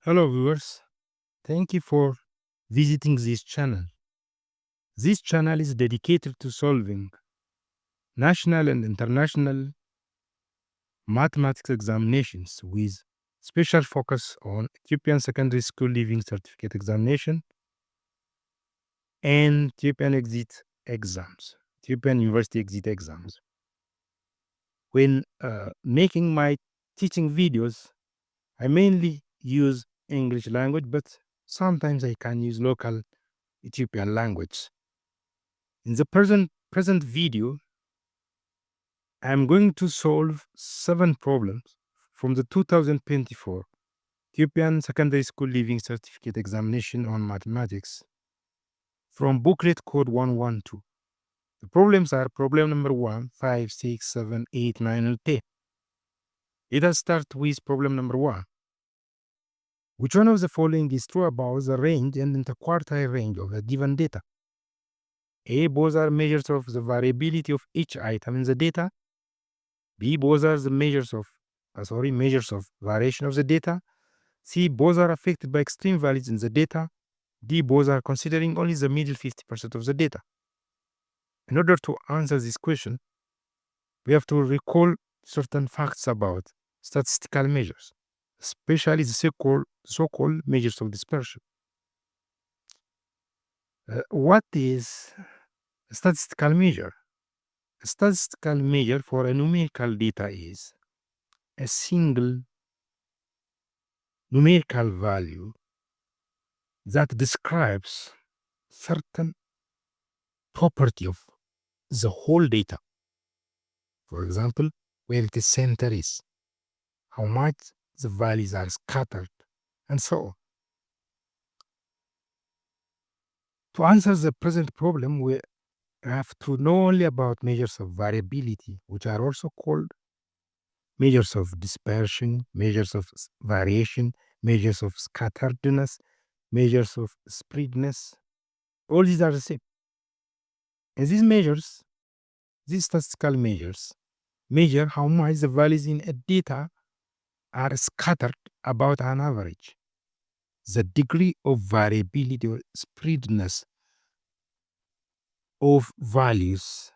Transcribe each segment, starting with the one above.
Hello viewers, thank you for visiting this channel. This channel is dedicated to solving national and international mathematics examinations with special focus on Ethiopian Secondary School Leaving Certificate Examination and Ethiopian exit exams, Ethiopian University exit exams. When making my teaching videos, I mainly use English language, but sometimes I can use local Ethiopian language. In the present video, I'm going to solve 7 problems from the 2024 Ethiopian Secondary School Leaving Certificate Examination on Mathematics from Booklet Code 112. The problems are problem number 1, 5, 6, 7, 8, 9, and 10. Let us start with problem number 1. Which one of the following is true about the range and interquartile range of a given data? A. Both are measures of the variability of each item in the data. B. Both are the measures of variation of the data. C. Both are affected by extreme values in the data. D. Both are considering only the middle 50% of the data. In order to answer this question, we have to recall certain facts about statistical measures, especially the so-called measures of dispersion. What is a statistical measure? A statistical measure for a numerical data is a single numerical value that describes certain property of the whole data. For example, where the center is, how much the values are scattered, and so on. To answer the present problem, we have to know only about measures of variability, which are also called measures of dispersion, measures of variation, measures of scatteredness, measures of spreadness. All these are the same. And these statistical measures, measure how much the values in a data are scattered about an average. The degree of variability or spreadness of values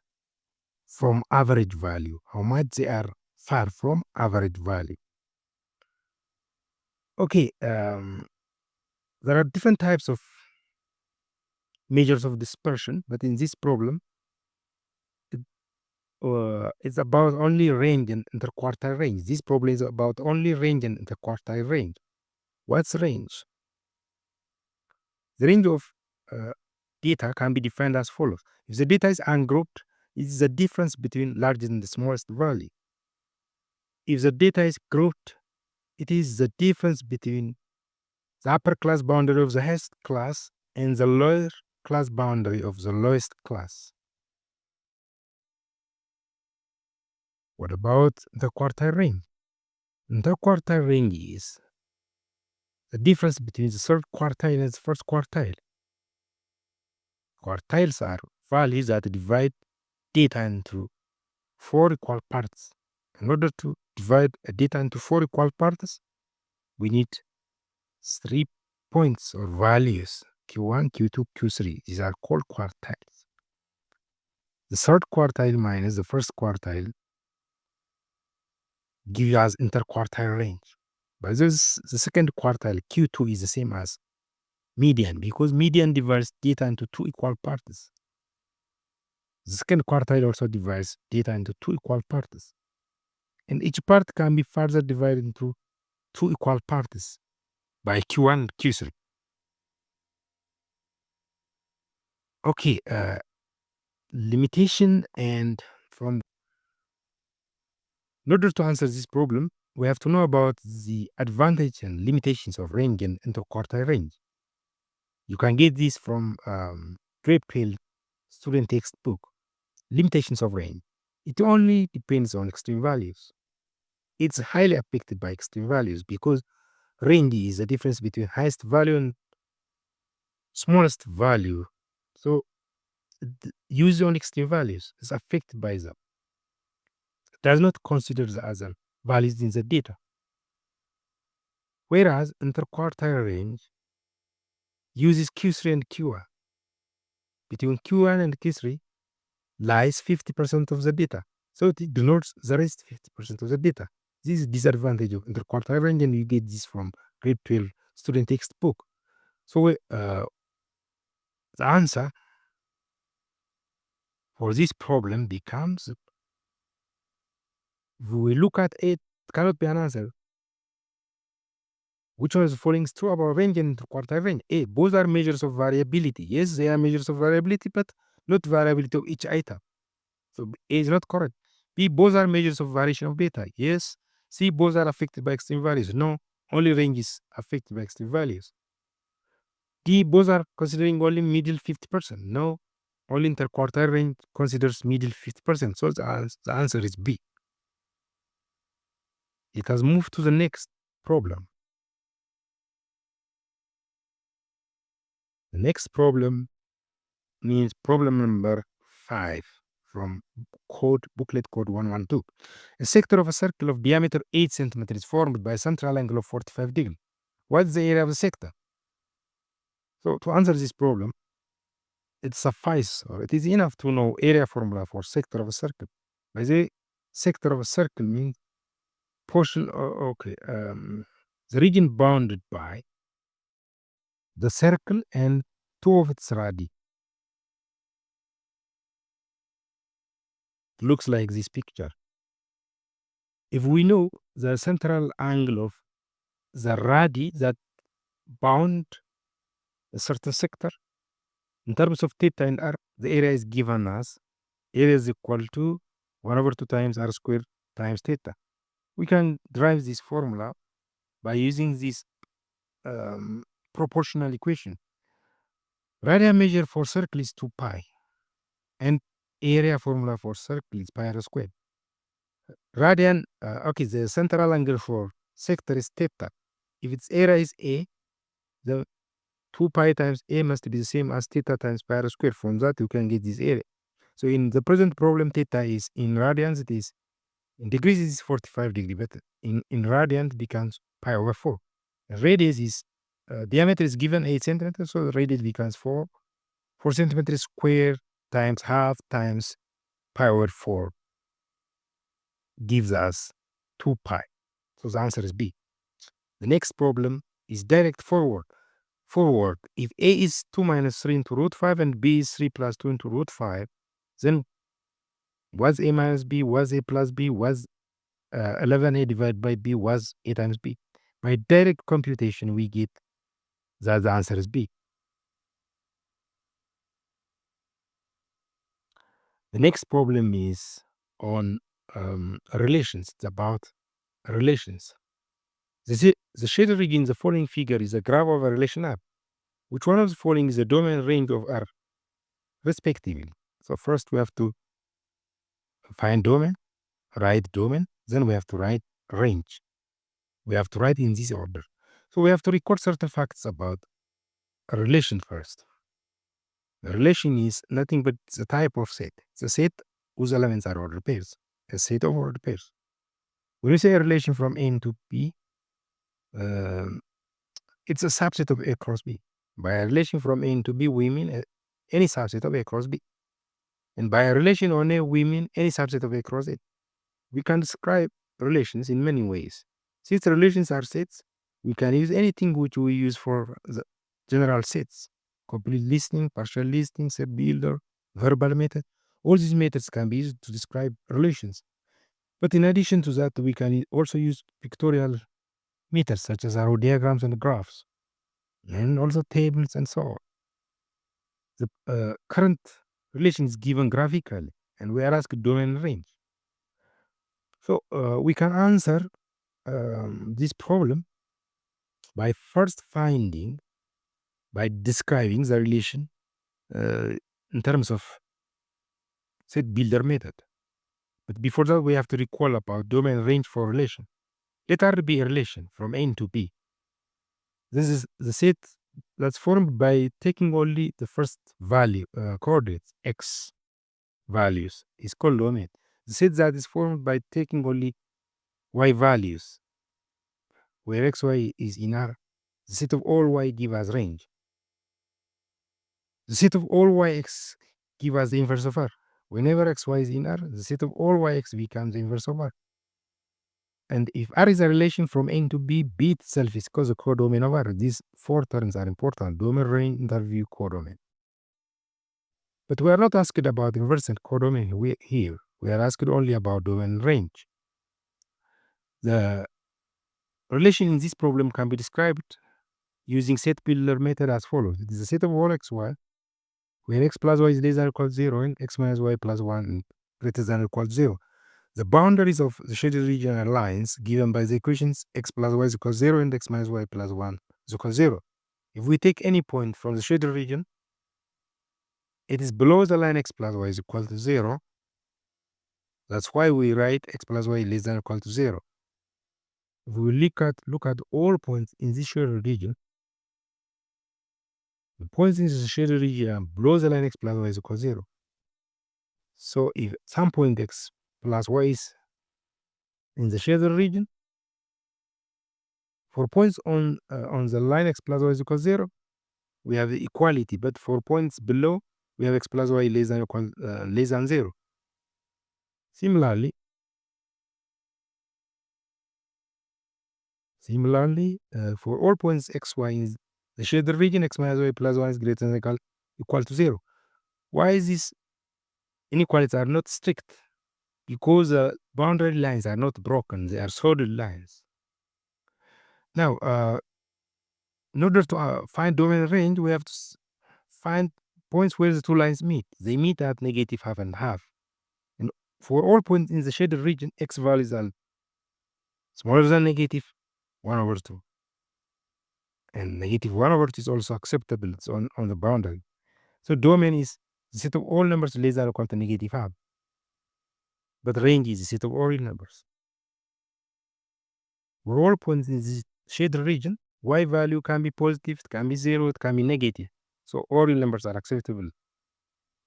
from average value, how much they are far from average value. Okay, there are different types of measures of dispersion, but in this problem, it's about only range and interquartile range. This problem is about only range and interquartile range. What's range? The range of data can be defined as follows. If the data is ungrouped, it is the difference between largest and the smallest value. If the data is grouped, it is the difference between the upper class boundary of the highest class and the lower class boundary of the lowest class. What about the quartile range? The quartile range is the difference between the third quartile and the first quartile. Quartiles are values that divide data into 4 equal parts. In order to divide a data into 4 equal parts, we need 3 points or values, Q1, Q2, Q3. These are called quartiles. The third quartile minus the first quartile gives us interquartile range. But the second quartile, Q2, is the same as median because median divides data into 2 equal parts. The second quartile also divides data into 2 equal parts. And each part can be further divided into 2 equal parts by Q1, Q3. Okay, limitation and from. In order to answer this problem, we have to know about the advantage and limitations of range and interquartile range. You can get this from Grade 12 student textbook. Limitations of range. It only depends on extreme values. It's highly affected by extreme values because range is the difference between highest value and smallest value. So use on extreme values is affected by them. It does not consider the other values in the data. whereas interquartile range uses Q3 and Q1. Between Q1 and Q3 lies 50% of the data. So it denotes the rest 50% of the data. This is disadvantage of interquartile range, and you get this from grade 12 student textbook. So the answer for this problem becomes, if we look at it, cannot be an answer. Which one is the following is true about range and interquartile range? A, both are measures of variability. Yes, they are measures of variability, but not variability of each item. So A is not correct. B, both are measures of variation of data. Yes. C, both are affected by extreme values. No, only range is affected by extreme values. D, both are considering only middle 50%. No, only interquartile range considers middle 50%. So the answer is B. It has moved to the next problem. The next problem means problem number 5 from booklet code 112. A sector of a circle of diameter 8 centimeters is formed by a central angle of 45 degrees. What's the area of the sector? So to answer this problem, it suffices or it is enough to know area formula for sector of a circle. By the way, sector of a circle means portion, the region bounded by the circle and two of its radii. It looks like this picture. If we know the central angle of the radii that bound a certain sector, in terms of theta and r, the area is given as area is equal to 1 over 2 times r squared times theta. We can derive this formula by using this proportional equation. Radius measure for circle is 2 pi, and area formula for circle is pi r squared. Radian, the central angle for sector is theta. If its area is a, the 2 pi times a must be the same as theta times pi r squared. From that, you can get this area. So in the present problem, theta is in radians, it is in degrees is 45 degrees, but in radians becomes pi over 4. Radius is diameter is given 8 centimeters, so the radius becomes 4 centimeters squared times half times pi over 4 gives us 2 pi. So the answer is B. The next problem is direct forward. If A is 2 minus 3 into root 5 and B is 3 plus 2 into root 5, then was A minus B, was A plus B, was 11A divided by B, was A times B. By direct computation, we get that the answer is B. The next problem is on relations. It's about relations. The shaded region in the following figure is a graph of a relation R. Which one of the following is the domain range of R, respectively? So first we have to find domain, write domain, then we have to write range. We have to write in this order. So we have to record certain facts about a relation first. The relation is nothing but the type of set. It's a set whose elements are ordered pairs, a set of ordered pairs. When we say a relation from A to B, it's a subset of A cross B. By a relation from A to B, we mean any subset of A cross B. And by a relation on A, we mean any subset of A cross A. We can describe relations in many ways. Since relations are sets, we can use anything which we use for the general sets. Complete listing, partial listing, set builder, verbal method. All these methods can be used to describe relations. But in addition to that, we can also use pictorial methods such as arrow diagrams and graphs, and also tables and so on. The current relation is given graphically, and we are asked domain range. So we can answer this problem by first by describing the relation in terms of set builder method. But before that, we have to recall about domain range for relation. Let R be a relation from A to B. This is the set that's formed by taking only the first value, coordinates, x values, is called domain. The set that is formed by taking only y values where xy is in R, the set of all y give us range. The set of all yx give us the inverse of R. Whenever xy is in R, the set of all yx becomes the inverse of R. And if R is a relation from N to B, B itself is called the codomain of R. These four terms are important: domain, range, interview, codomain. But we are not asked about inverse and codomain here. We are asked only about domain and range. The relation in this problem can be described using set builder method as follows. It is a set of all xy where x plus y is less than or equal to 0 and x minus y plus 1 greater than or equal to 0. The boundaries of the shaded region are lines given by the equations x plus y is equal to 0 and x minus y plus 1 is equal to 0. If we take any point from the shaded region, it is below the line x plus y is equal to 0. That's why we write x plus y less than or equal to 0. If we look at all points in this shaded region, the points in the shaded region are below the line x plus y is equal to 0. So if some point x plus y is in the shaded region, for points on the line x plus y is equal to 0, we have the equality, but for points below, we have x plus y less than or equal less than 0. Similarly, for all points x, y in the shaded region, x minus y plus 1 is greater than or equal to 0. Why is this inequalities are not strict? Because the boundary lines are not broken, they are solid lines. Now, in order to find domain range, we have to find points where the two lines meet. They meet at negative half and half. And for all points in the shaded region, x values are smaller than negative 1 over 2. And negative 1 over 2 is also acceptable. It's on the boundary. So domain is the set of all numbers less than or equal to negative half. But range is the set of all real numbers. For all points in the shaded region, y value can be positive, it can be 0, it can be negative. So all real numbers are acceptable.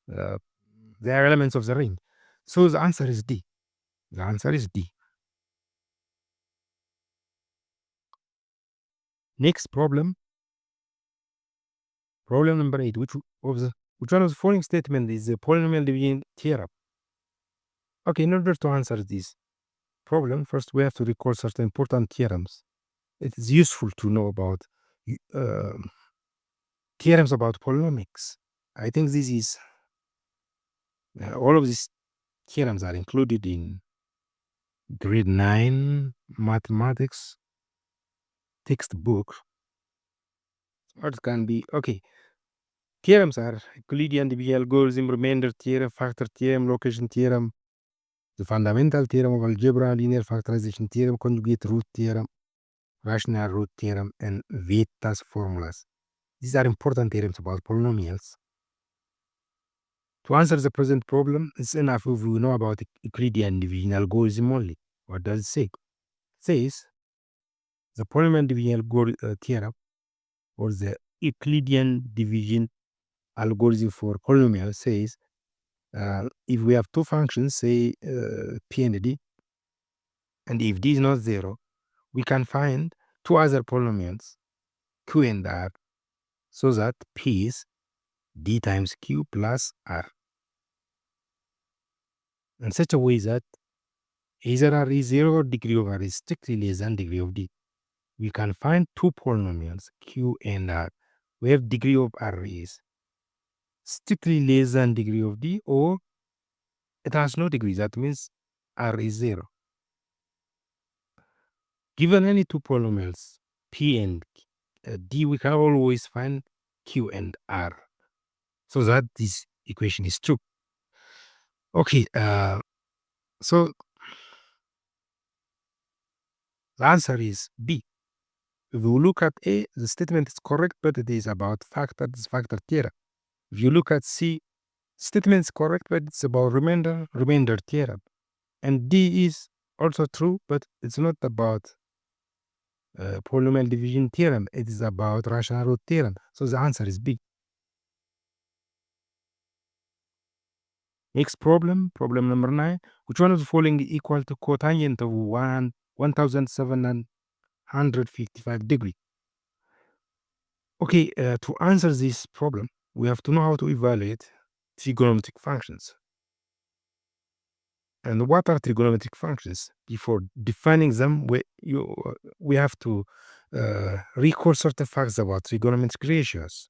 They are elements of the range. So the answer is D. The answer is D. Next problem. Problem number 8. Which one of the following statement is the polynomial division theorem? Okay, in order to answer this problem, first we have to recall certain important theorems. It is useful to know about theorems about polynomials. I think this is all of these theorems are included in grade 9 mathematics textbook. Or it can be, okay. Theorems are Euclidean division algorithm, remainder theorem, factor theorem, location theorem, the fundamental theorem of algebra, linear factorization theorem, conjugate root theorem, rational root theorem, and Vieta's formulas. These are important theorems about polynomials. To answer the present problem, it's enough if we know about Euclidean division algorithm only. What does it say? It says the polynomial division theorem, or the Euclidean division algorithm for polynomial, says if we have two functions, say p and d, and if d is not 0, we can find two other polynomials, q and r, so that p is d times q plus r, in such a way that either r is 0 or degree of r is strictly less than degree of d. We can find two polynomials, q and r, where degree of r is strictly less than degree of d, or it has no degree. That means r is 0. Given any two polynomials, p and d, we can always find q and r, so that this equation is true. Okay, so the answer is B. If you look at A, the statement is correct, but it is about factor theorem. If you look at C, statement is correct, but it's about remainder theorem. And D is also true, but it's not about polynomial division theorem. It is about rational root theorem. So the answer is B. Next problem number 9. Which one of the following is equal to cotangent of 1700 155 degree. Okay, to answer this problem, we have to know how to evaluate trigonometric functions. And what are trigonometric functions? Before defining them, we have to recall certain facts about trigonometric ratios.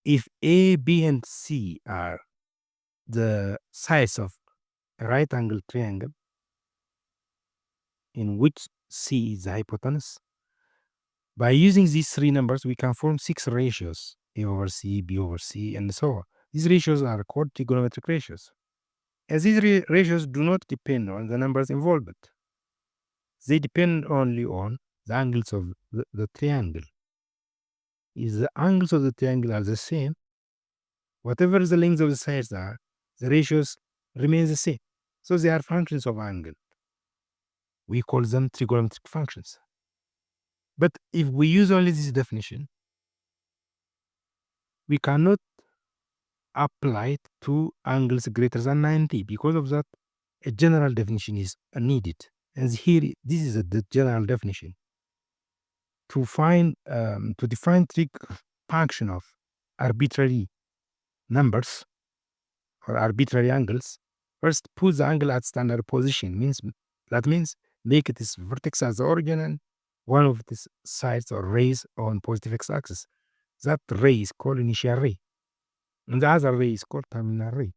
If A, B, and C are the sides of a right angle triangle in which C is the hypotenuse, by using these three numbers, we can form 6 ratios: A over C, B over C, and so on. These ratios are called trigonometric ratios. As these ratios do not depend on the numbers involved, they depend only on the angles of the triangle. If the angles of the triangle are the same, whatever the lengths of the sides are, the ratios remain the same. So they are functions of angle. We call them trigonometric functions. But if we use only this definition, we cannot apply it to angles greater than 90. Because of that, a general definition is needed. And here, this is the general definition. To define trig function of arbitrary numbers or arbitrary angles, first put the angle at standard position. That means make its vertex as the origin and one of its sides or rays on positive x-axis. That ray is called initial ray, and the other ray is called terminal ray.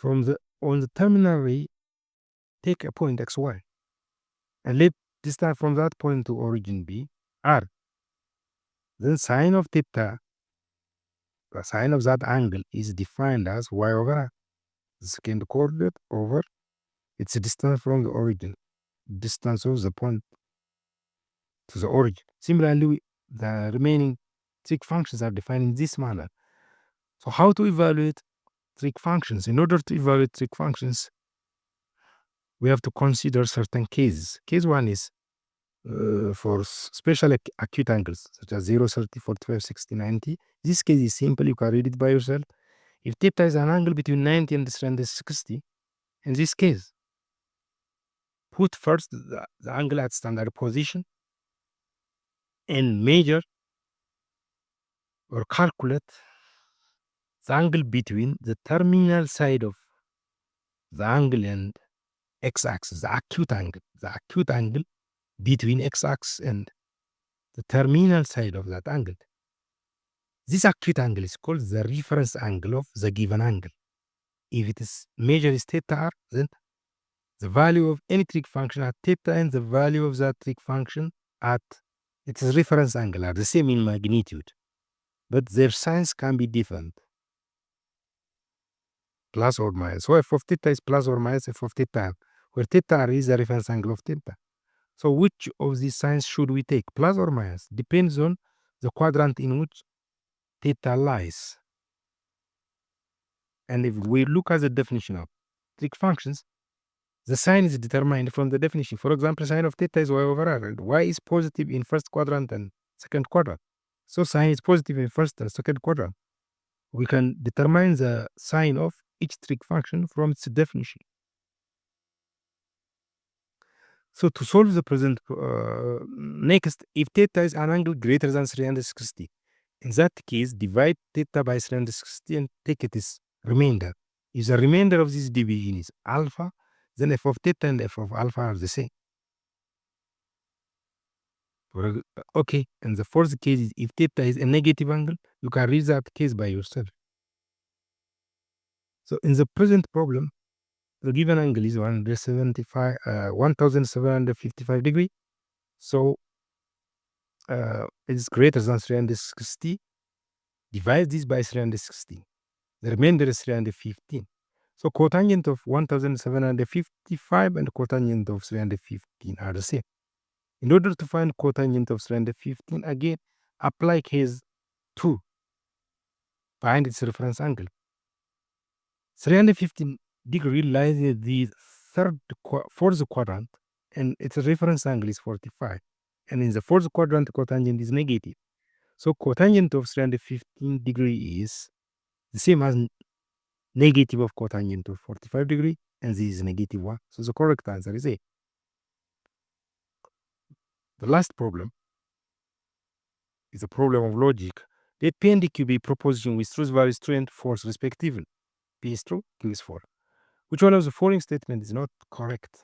On the terminal ray, take a point xy and let distance from that point to origin be r. Then sine of theta, the sine of that angle, is defined as y over r, the second coordinate over its distance from the origin, distance of the point to the origin. Similarly, the remaining trig functions are defined in this manner. So how to evaluate trig functions? In order to evaluate trig functions, we have to consider certain cases. Case 1 is for special acute angles such as 0, 30, 45, 60, 90. This case is simple, you can read it by yourself. If theta is an angle between 90 and 360, in this case, put first the angle at standard position and measure or calculate the angle between the terminal side of the angle and x-axis, the acute angle between x-axis and the terminal side of that angle. This acute angle is called the reference angle of the given angle. If it is measured is theta r, then the value of any trig function at theta and the value of that trig function at its reference angle are the same in magnitude, but their signs can be different, plus or minus. So f of theta is plus or minus f of theta, where theta r is the reference angle of theta. So which of these signs should we take, plus or minus? Depends on the quadrant in which theta lies. And if we look at the definition of trig functions, the sign is determined from the definition. For example, sine of theta is y over r, and y is positive in first quadrant and second quadrant. So sine is positive in first and second quadrant. We can determine the sign of each trig function from its definition. So to solve the present, next, if theta is an angle greater than 360, in that case, divide theta by 360 and take it as remainder. If the remainder of this division is alpha, then f of theta and f of alpha are the same. Okay, and the fourth case is if theta is a negative angle, you can read that case by yourself. So in the present problem, the given angle is 1755 degree. So it is greater than 360. Divide this by 360. The remainder is 315. So cotangent of 1755 and cotangent of 315 are the same. In order to find cotangent of 315, again, apply case 2. Find its reference angle. 315 degree lies in the fourth quadrant, and its reference angle is 45. And in the fourth quadrant, cotangent is negative. So cotangent of 315 degree is the same as negative of cotangent of 45 degree, and this is negative 1. So the correct answer is A. The last problem is a problem of logic. Let P and Q be proposition with truth values true and false respectively. P is true, Q is false. Which one of the following statement is not correct?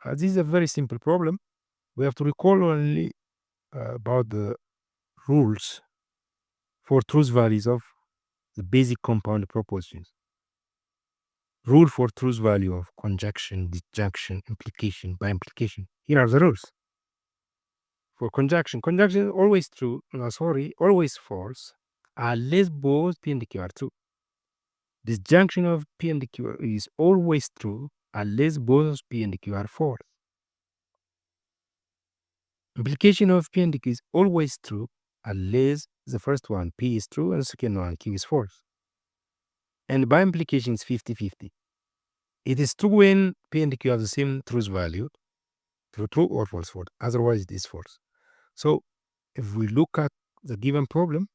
This is a very simple problem. We have to recall only about the rules for truth values of the basic compound propositions. Rule for truth value of conjunction, disjunction, implication, by implication. Here are the rules. For conjunction is always true, always false, unless both P and Q are true. Disjunction of P and Q is always true, unless both P and Q are false. Implication of P and Q is always true, unless the first one, P, is true, and the second one, Q, is false. And by implication is 50-50. It is true when P and Q have the same truth value, true or false, otherwise it is false. So if we look at the given problem,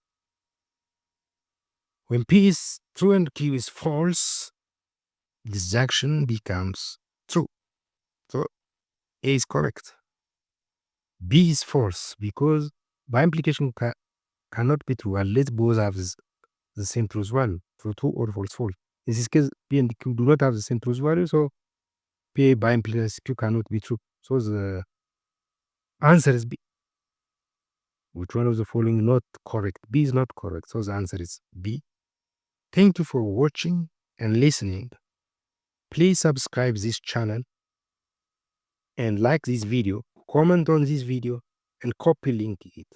when P is true and Q is false, disjunction becomes true. So A is correct. B is false because by implication cannot be true unless both have the same truth value, true or false. In this case, P and Q do not have the same truth value, so P by implication Q cannot be true. So the answer is B. Which one of the following is not correct? B is not correct, so the answer is B. Thank you for watching and listening. Please subscribe this channel and like this video, comment on this video, and copy link it.